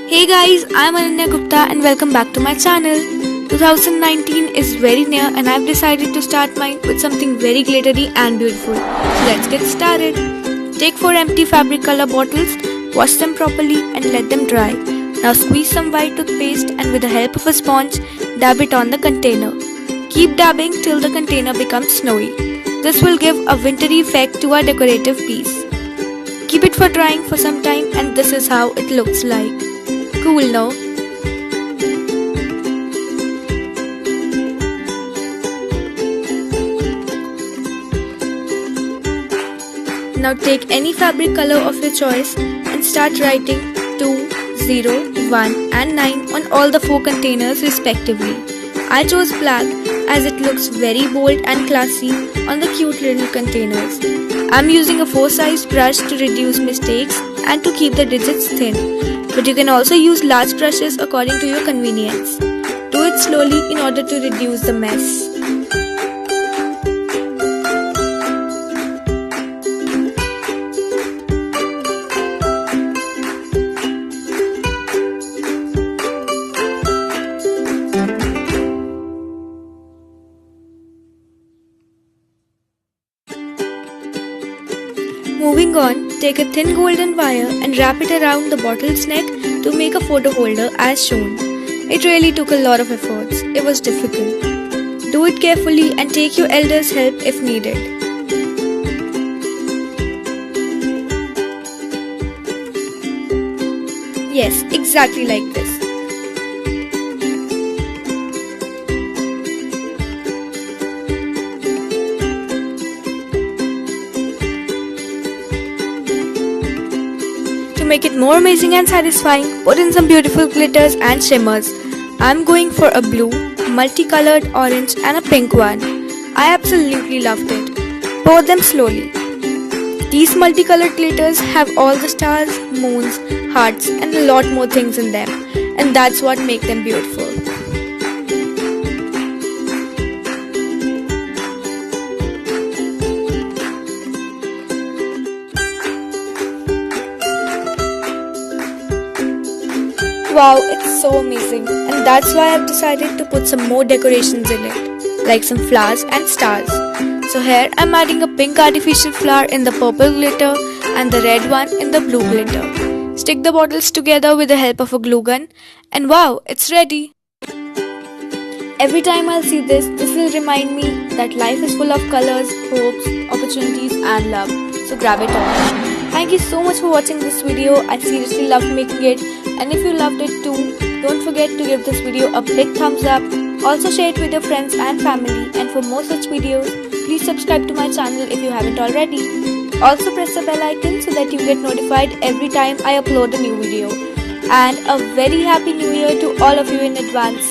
Hey guys, I'm Ananya Gupta and welcome back to my channel. 2019 is very near and I've decided to start mine with something very glittery and beautiful. So let's get started. Take 4 empty fabric color bottles, wash them properly and let them dry. Now squeeze some white toothpaste and with the help of a sponge, dab it on the container. Keep dabbing till the container becomes snowy. This will give a wintry effect to our decorative piece. Keep it for drying for some time and this is how it looks like. Cool, no? Now take any fabric color of your choice and start writing 2, 0, 1 and 9 on all the 4 containers respectively. I chose black as it looks very bold and classy on the cute little containers. I'm using a 4-sized brush to reduce mistakes and to keep the digits thin, but you can also use large brushes according to your convenience. Do it slowly in order to reduce the mess. Moving on, take a thin golden wire and wrap it around the bottle's neck to make a photo holder as shown. It really took a lot of efforts. It was difficult. Do it carefully and take your elders' help if needed. Yes, exactly like this. To make it more amazing and satisfying, put in some beautiful glitters and shimmers. I'm going for a blue, multicolored orange and a pink one. I absolutely loved it. Pour them slowly. These multicolored glitters have all the stars, moons, hearts and a lot more things in them. And that's what makes them beautiful. Wow, it's so amazing, and that's why I've decided to put some more decorations in it, like some flowers and stars. So here I'm adding a pink artificial flower in the purple glitter and the red one in the blue glitter. Stick the bottles together with the help of a glue gun and wow, it's ready! Every time I'll see this will remind me that life is full of colors, hopes, opportunities and love. So grab it all. Thank you so much for watching this video. I seriously loved making it. And if you loved it too, don't forget to give this video a big thumbs up. Also share it with your friends and family. And for more such videos, please subscribe to my channel if you haven't already. Also press the bell icon so that you get notified every time I upload a new video. And a very happy new year to all of you in advance.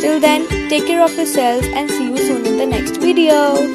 Till then, take care of yourselves and see you soon in the next video.